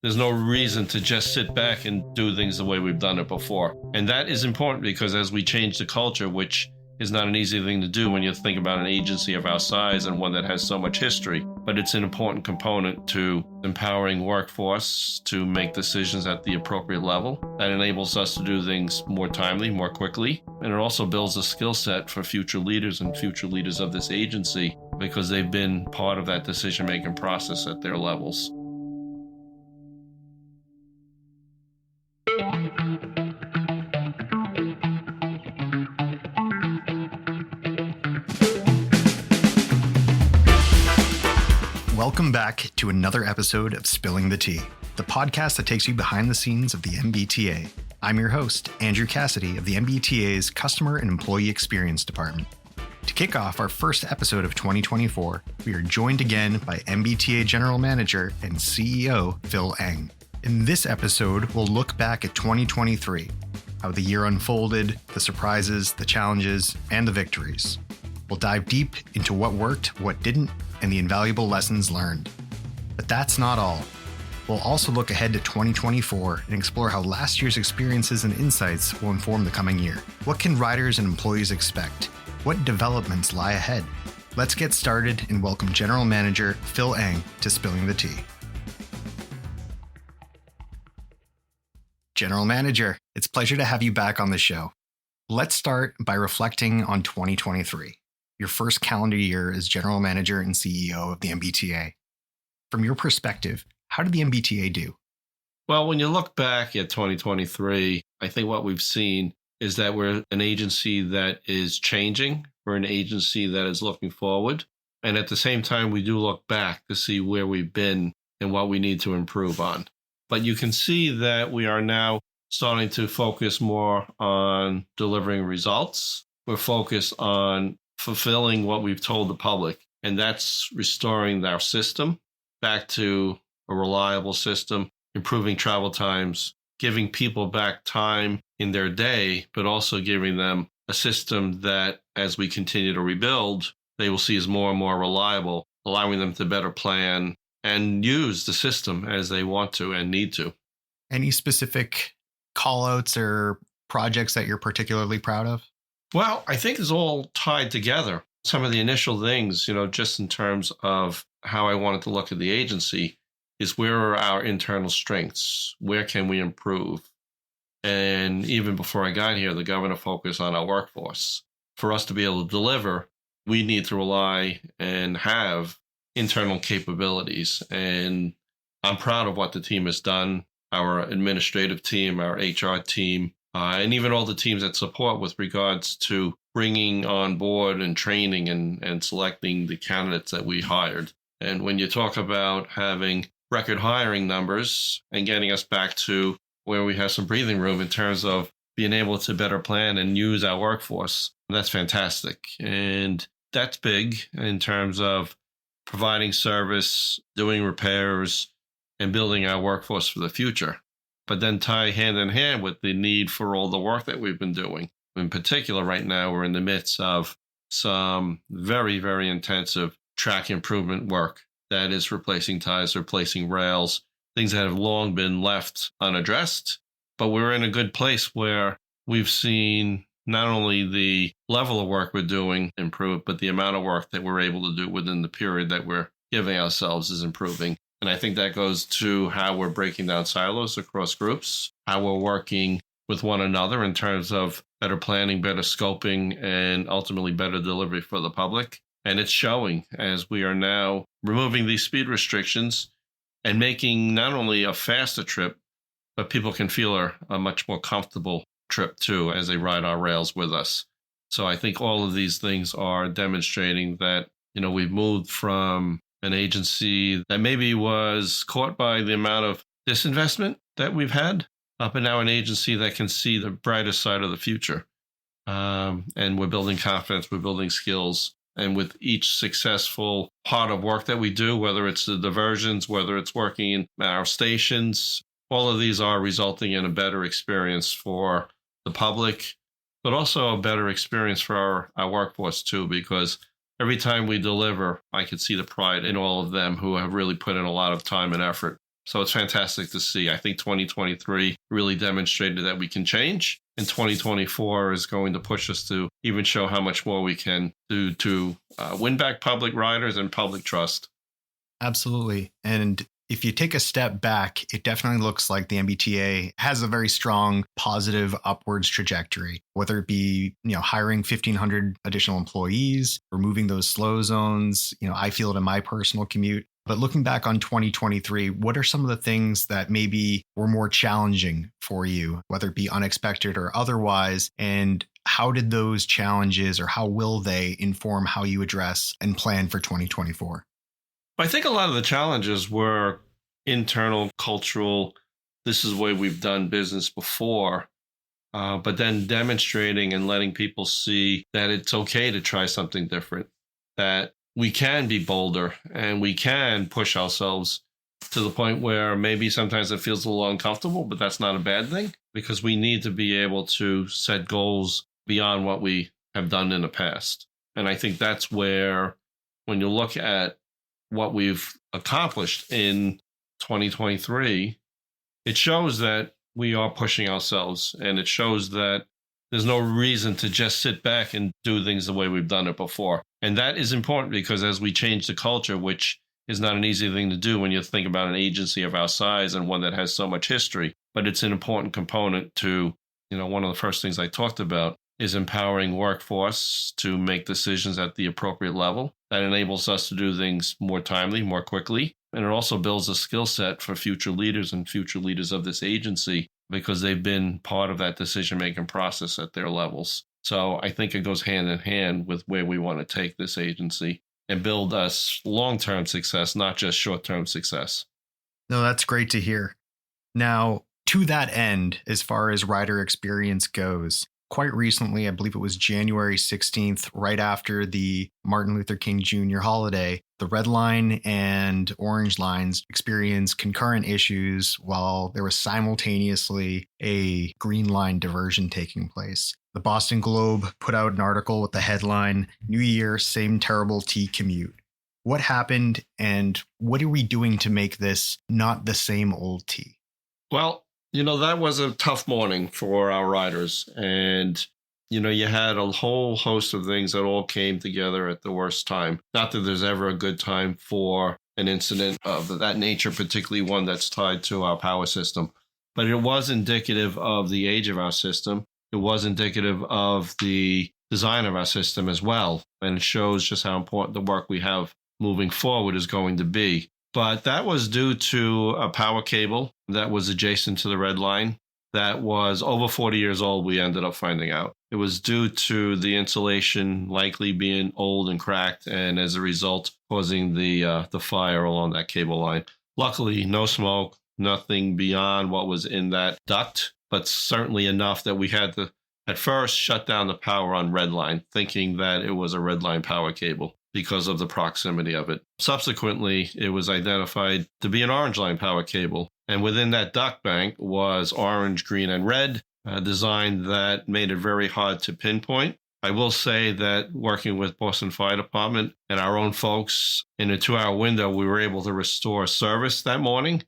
There's no reason to just sit back and do things the way we've done it before. And that is important because as we change the culture, which is not an easy thing to do when you think about an agency of our size and one that has so much history, but it's an important component to empowering workforce to make decisions at the appropriate level. That enables us to do things more timely, more quickly. And it also builds a skill set for future leaders and future leaders of this agency because they've been part of that decision-making process at their levels. Welcome back to another episode of Spilling the Tea, the podcast that takes you behind the scenes of the MBTA. I'm your host, Andrew Cassidy of the MBTA's Customer and Employee Experience Department. To kick off our first episode of 2024, we are joined again by MBTA General Manager and CEO Phil Eng. In this episode, we'll look back at 2023, how the year unfolded, the surprises, the challenges, and the victories. We'll dive deep into what worked, what didn't, and the invaluable lessons learned. But that's not all. We'll also look ahead to 2024 and explore how last year's experiences and insights will inform the coming year. What can riders and employees expect? What developments lie ahead? Let's get started and welcome General Manager Phil Eng to Spilling the Tea. General Manager, it's a pleasure to have you back on the show. Let's start by reflecting on 2023. Your first calendar year as General Manager and CEO of the MBTA. From your perspective, how did the MBTA do? Well, when you look back at 2023, I think what we've seen is that we're an agency that is changing. We're an agency that is looking forward. And at the same time, we do look back to see where we've been and what we need to improve on. But you can see that we are now starting to focus more on delivering results. We're focused on fulfilling what we've told the public, and that's restoring our system back to a reliable system, improving travel times, giving people back time in their day, but also giving them a system that, as we continue to rebuild, they will see as more and more reliable, allowing them to better plan and use the system as they want to and need to. Any specific call-outs or projects that you're particularly proud of? Well, I think it's all tied together. Some of the initial things, just in terms of how I wanted to look at the agency is where are our internal strengths? Where can we improve? And even before I got here, the governor focused on our workforce. For us to be able to deliver, we need to rely and have internal capabilities. And I'm proud of what the team has done, our administrative team, our HR team, and even all the teams that support with regards to bringing on board and training and selecting the candidates that we hired. And when you talk about having record hiring numbers and getting us back to where we have some breathing room in terms of being able to better plan and use our workforce, that's fantastic. And that's big in terms of providing service, doing repairs, and building our workforce for the future. But then tie hand in hand with the need for all the work that we've been doing. In particular, right now, we're in the midst of some very, very intensive track improvement work that is replacing ties, replacing rails, things that have long been left unaddressed. But we're in a good place where we've seen not only the level of work we're doing improve, but the amount of work that we're able to do within the period that we're giving ourselves is improving. And I think that goes to how we're breaking down silos across groups, how we're working with one another in terms of better planning, better scoping, and ultimately better delivery for the public. And it's showing as we are now removing these speed restrictions and making not only a faster trip, but people can feel a much more comfortable trip too as they ride our rails with us. So I think all of these things are demonstrating that, we've moved from an agency that maybe was caught by the amount of disinvestment that we've had, up and now an agency that can see the brighter side of the future. And we're building confidence, we're building skills. And with each successful part of work that we do, whether it's the diversions, whether it's working in our stations, all of these are resulting in a better experience for the public, but also a better experience for our workforce too, because every time we deliver, I can see the pride in all of them who have really put in a lot of time and effort. So it's fantastic to see. I think 2023 really demonstrated that we can change. And 2024 is going to push us to even show how much more we can do to win back public riders and public trust. Absolutely. And if you take a step back, it definitely looks like the MBTA has a very strong positive upwards trajectory, whether it be, hiring 1,500 additional employees, removing those slow zones. I feel it in my personal commute. But looking back on 2023, what are some of the things that maybe were more challenging for you, whether it be unexpected or otherwise? And how did those challenges, or how will they inform how you address and plan for 2024? I think a lot of the challenges were internal, cultural. This is the way we've done business before, but then demonstrating and letting people see that it's okay to try something different, that we can be bolder and we can push ourselves to the point where maybe sometimes it feels a little uncomfortable, but that's not a bad thing, because we need to be able to set goals beyond what we have done in the past. And I think that's where, when you look at what we've accomplished in 2023, it shows that we are pushing ourselves, and it shows that there's no reason to just sit back and do things the way we've done it before. And that is important, because as we change the culture, which is not an easy thing to do when you think about an agency of our size and one that has so much history, but it's an important component to, one of the first things I talked about is empowering workforce to make decisions at the appropriate level. That enables us to do things more timely, more quickly. And it also builds a skill set for future leaders and future leaders of this agency, because they've been part of that decision-making process at their levels. So I think it goes hand in hand with where we want to take this agency and build us long-term success, not just short-term success. No, that's great to hear. Now, to that end, as far as rider experience goes, quite recently, I believe it was January 16th, right after the Martin Luther King Jr. holiday, the red line and orange lines experienced concurrent issues while there was simultaneously a green line diversion taking place. The Boston Globe put out an article with the headline, "New Year, Same Terrible T Commute." What happened, and what are we doing to make this not the same old T? Well, that was a tough morning for our riders. And, you had a whole host of things that all came together at the worst time. Not that there's ever a good time for an incident of that nature, particularly one that's tied to our power system. But it was indicative of the age of our system. It was indicative of the design of our system as well. And it shows just how important the work we have moving forward is going to be. But that was due to a power cable that was adjacent to the red line that was over 40 years old, we ended up finding out. It was due to the insulation likely being old and cracked, and as a result, causing the fire along that cable line. Luckily, no smoke, nothing beyond what was in that duct, but certainly enough that we had to, at first, shut down the power on red line, thinking that it was a red line power cable because of the proximity of it. Subsequently, it was identified to be an orange line power cable. And within that duct bank was orange, green, and red, a design that made it very hard to pinpoint. I will say that working with Boston Fire Department and our own folks, in a 2-hour window, we were able to restore service that morning,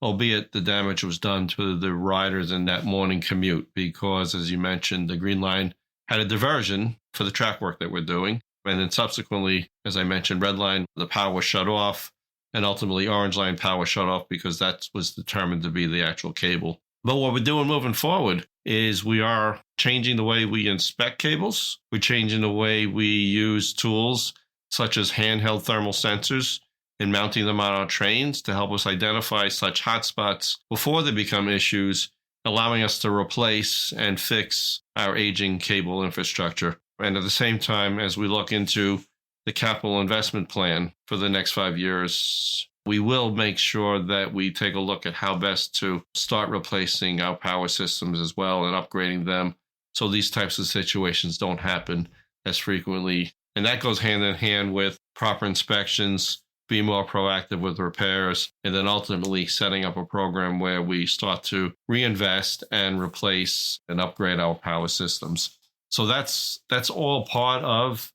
albeit the damage was done to the riders in that morning commute because, as you mentioned, the green line had a diversion for the track work that we're doing. And then subsequently, as I mentioned, red line, the power was shut off, and ultimately orange line power shut off because that was determined to be the actual cable. But what we're doing moving forward is we are changing the way we inspect cables. We're changing the way we use tools such as handheld thermal sensors and mounting them on our trains to help us identify such hotspots before they become issues, allowing us to replace and fix our aging cable infrastructure. And at the same time, as we look into the capital investment plan for the next 5 years, we will make sure that we take a look at how best to start replacing our power systems as well and upgrading them so these types of situations don't happen as frequently. And that goes hand in hand with proper inspections, being more proactive with repairs, and then ultimately setting up a program where we start to reinvest and replace and upgrade our power systems. So that's all part of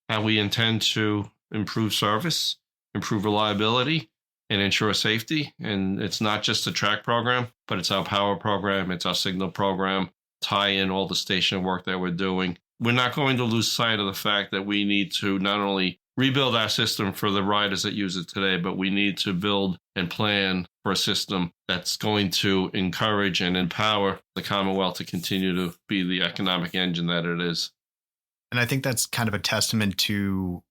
how we intend to improve service, improve reliability, and ensure safety. And it's not just a track program, but it's our power program, it's our signal program, tie in all the station work that we're doing. We're not going to lose sight of the fact that we need to not only rebuild our system for the riders that use it today, but we need to build and plan for a system that's going to encourage and empower the Commonwealth to continue to be the economic engine that it is. And I think that's kind of a testament to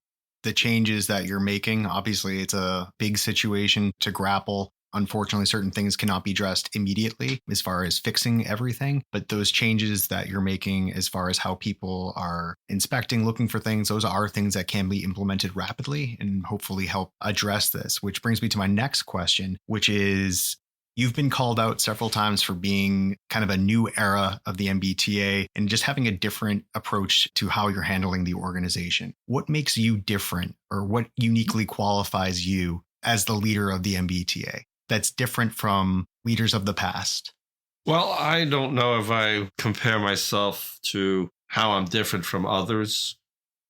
the changes that you're making. Obviously, it's a big situation to grapple. Unfortunately, certain things cannot be addressed immediately as far as fixing everything. But those changes that you're making as far as how people are inspecting, looking for things, those are things that can be implemented rapidly and hopefully help address this. Which brings me to my next question, which is, you've been called out several times for being kind of a new era of the MBTA and just having a different approach to how you're handling the organization. What makes you different, or what uniquely qualifies you as the leader of the MBTA that's different from leaders of the past? Well, I don't know if I compare myself to how I'm different from others.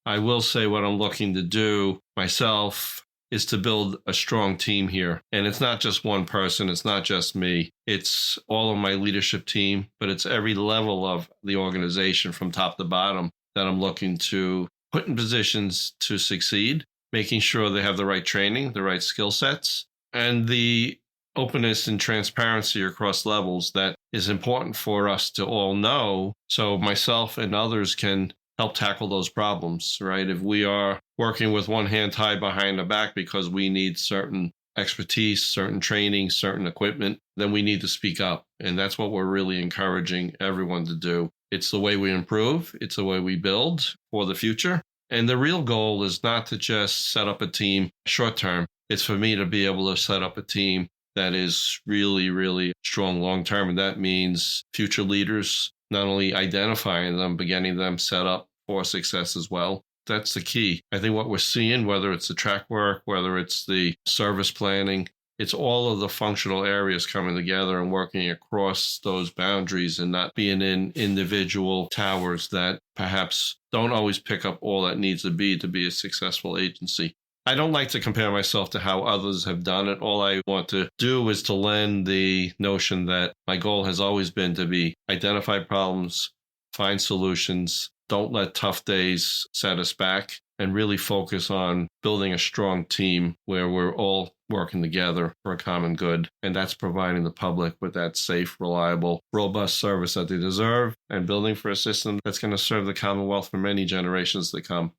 I will say what I'm looking to do myself is to build a strong team here. And it's not just one person. It's not just me. It's all of my leadership team, but it's every level of the organization from top to bottom that I'm looking to put in positions to succeed, making sure they have the right training, the right skill sets, and the openness and transparency across levels that is important for us to all know, so myself and others can help tackle those problems, right? If we are working with one hand tied behind the back because we need certain expertise, certain training, certain equipment, then we need to speak up. And that's what we're really encouraging everyone to do. It's the way we improve. It's the way we build for the future. And the real goal is not to just set up a team short term. It's for me to be able to set up a team that is really, really strong long term. And that means future leaders, not only identifying them, but getting them set up for success as well. That's the key. I think what we're seeing, whether it's the track work, whether it's the service planning, it's all of the functional areas coming together and working across those boundaries and not being in individual towers that perhaps don't always pick up all that needs to be a successful agency. I don't like to compare myself to how others have done it. All I want to do is to lend the notion that my goal has always been to be identify problems, find solutions, don't let tough days set us back, and really focus on building a strong team where we're all working together for a common good. And that's providing the public with that safe, reliable, robust service that they deserve, and building for a system that's going to serve the Commonwealth for many generations to come.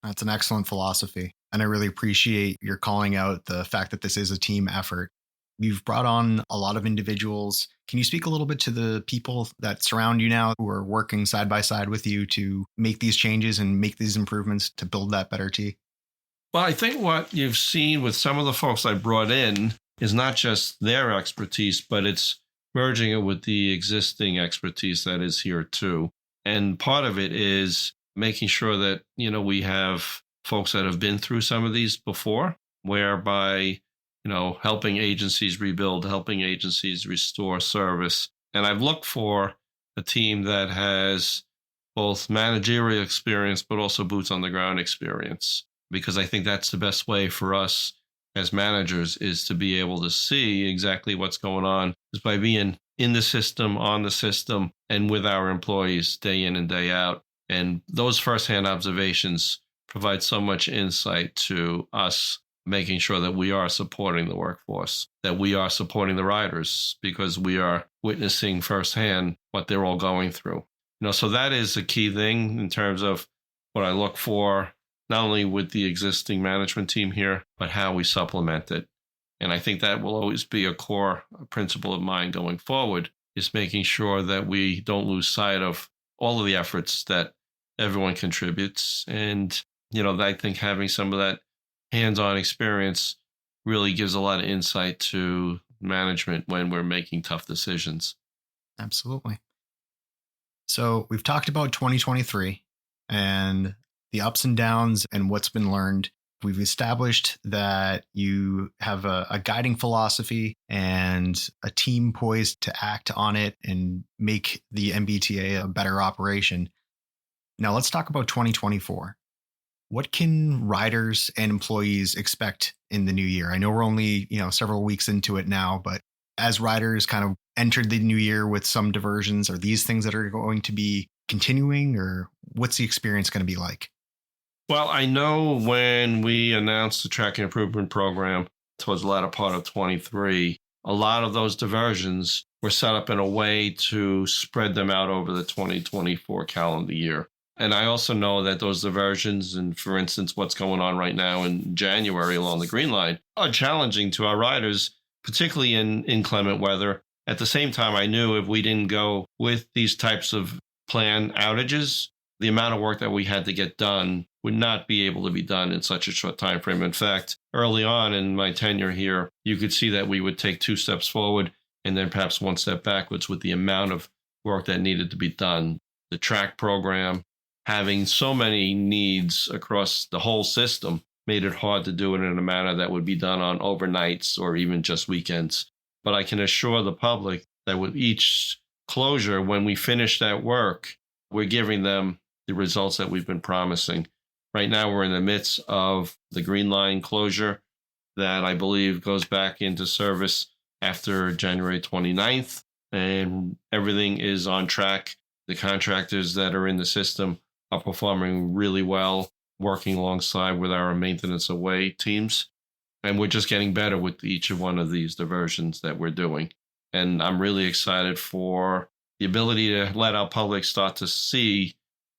That's an excellent philosophy. And I really appreciate your calling out the fact that this is a team effort. You've brought on a lot of individuals. Can you speak a little bit to the people that surround you now who are working side by side with you to make these changes and make these improvements to build that better T? Well, I think what you've seen with some of the folks I brought in is not just their expertise, but it's merging it with the existing expertise that is here too. And part of it is making sure that, we have folks that have been through some of these before, whereby helping agencies rebuild, helping agencies restore service. And I've looked for a team that has both managerial experience, but also boots on the ground experience, because I think that's the best way for us as managers is to be able to see exactly what's going on is by being in the system, on the system, and with our employees day in and day out. And those firsthand observations provide so much insight to us, making sure that we are supporting the workforce, that we are supporting the riders, because we are witnessing firsthand what they're all going through. So that is a key thing in terms of what I look for, not only with the existing management team here, but how we supplement it. And I think that will always be a core principle of mine going forward, is making sure that we don't lose sight of all of the efforts that everyone contributes. And, I think having some of that hands-on experience really gives a lot of insight to management when we're making tough decisions. Absolutely. So we've talked about 2023 and the ups and downs and what's been learned. We've established that you have a guiding philosophy and a team poised to act on it and make the MBTA a better operation. Now let's talk about 2024. What can riders and employees expect in the new year? I know we're only, several weeks into it now, but as riders kind of entered the new year with some diversions, are these things that are going to be continuing, or what's the experience going to be like? Well, I know when we announced the tracking improvement program towards the latter part of 23, a lot of those diversions were set up in a way to spread them out over the 2024 calendar year. And I also know that those diversions, and for instance, what's going on right now in January along the Green Line, are challenging to our riders, particularly in inclement weather. At the same time, I knew if we didn't go with these types of planned outages, the amount of work that we had to get done would not be able to be done in such a short time frame. In fact, early on in my tenure here, you could see that we would take 2 steps forward and then perhaps 1 step backwards with the amount of work that needed to be done. The track program, having so many needs across the whole system, made it hard to do it in a manner that would be done on overnights or even just weekends. But I can assure the public that with each closure, when we finish that work, we're giving them the results that we've been promising. Right now, we're in the midst of the Green Line closure that I believe goes back into service after January 29th, and everything is on track. The contractors that are in the system are performing really well, working alongside with our maintenance away teams. And we're just getting better with each one of these diversions that we're doing. And I'm really excited for the ability to let our public start to see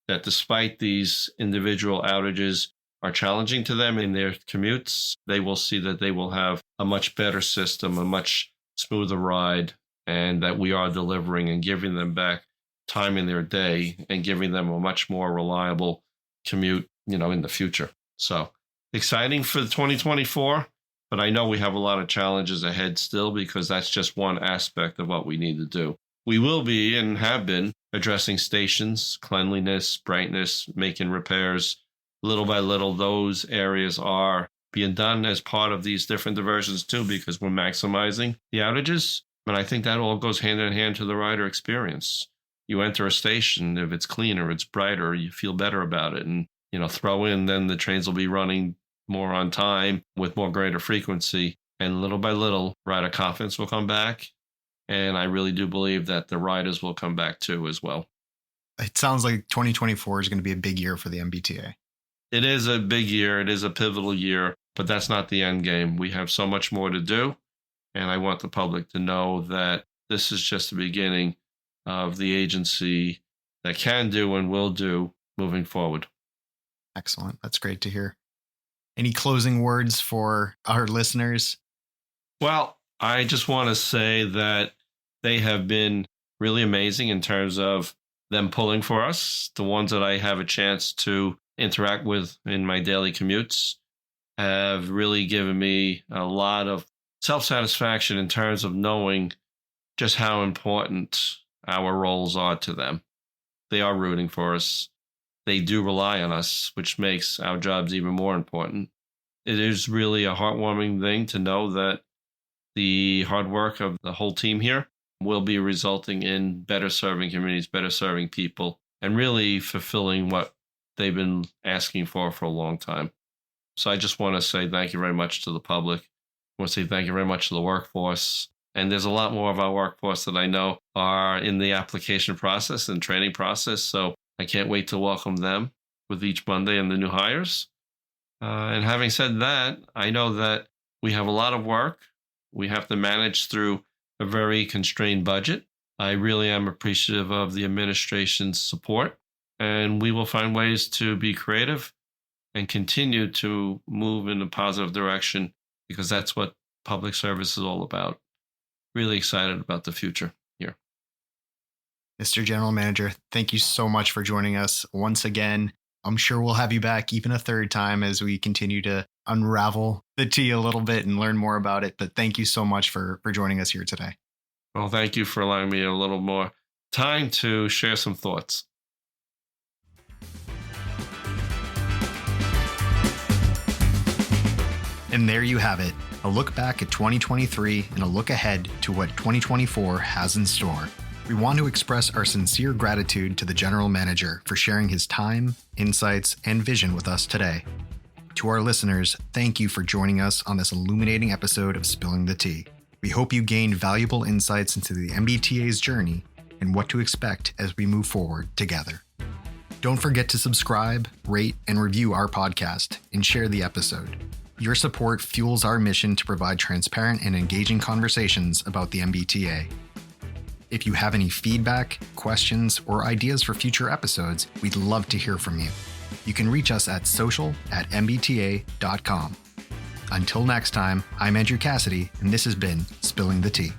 that despite these individual outages are challenging to them in their commutes, they will see that they will have a much better system, a much smoother ride, and that we are delivering and giving them back time in their day and giving them a much more reliable commute, in the future. So exciting for 2024, but I know we have a lot of challenges ahead still because that's just one aspect of what we need to do. We will be and have been addressing stations, cleanliness, brightness, making repairs. Little by little, those areas are being done as part of these different diversions too, because we're maximizing the outages. And I think that all goes hand in hand to the rider experience. You enter a station, if it's cleaner, it's brighter, you feel better about it. And, throw in, then the trains will be running more on time with more greater frequency. And little by little, rider confidence will come back. And I really do believe that the riders will come back too as well. It sounds like 2024 is going to be a big year for the MBTA. It is a big year. It is a pivotal year, but that's not the end game. We have so much more to do. And I want the public to know that this is just the beginning of the agency that can do and will do moving forward. Excellent. That's great to hear. Any closing words for our listeners? Well, I just want to say that they have been really amazing in terms of them pulling for us. The ones that I have a chance to interact with in my daily commutes have really given me a lot of self-satisfaction in terms of knowing just how important our roles are to them. They are rooting for us. They do rely on us, which makes our jobs even more important. It is really a heartwarming thing to know that the hard work of the whole team here will be resulting in better serving communities, better serving people, and really fulfilling what they've been asking for a long time. So I just want to say thank you very much to the public. I want to say thank you very much to the workforce. And there's a lot more of our workforce that I know are in the application process and training process. So I can't wait to welcome them with each Monday and the new hires. And having said that, I know that we have a lot of work. We have to manage through a very constrained budget. I really am appreciative of the administration's support, and we will find ways to be creative and continue to move in a positive direction because that's what public service is all about. Really excited about the future here. Mr. General Manager, thank you so much for joining us once again. I'm sure we'll have you back even a third time as we continue to unravel the tea a little bit and learn more about it. But thank you so much for joining us here today. Well, thank you for allowing me a little more time to share some thoughts. And there you have it, a look back at 2023 and a look ahead to what 2024 has in store. We want to express our sincere gratitude to the General Manager for sharing his time, insights, and vision with us today. To our listeners, thank you for joining us on this illuminating episode of Spilling the Tea. We hope you gained valuable insights into the MBTA's journey and what to expect as we move forward together. Don't forget to subscribe, rate, and review our podcast and share the episode. Your support fuels our mission to provide transparent and engaging conversations about the MBTA. If you have any feedback, questions, or ideas for future episodes, we'd love to hear from you. You can reach us at social@mbta.com. Until next time, I'm Andrew Cassidy, and this has been Spilling the Tea.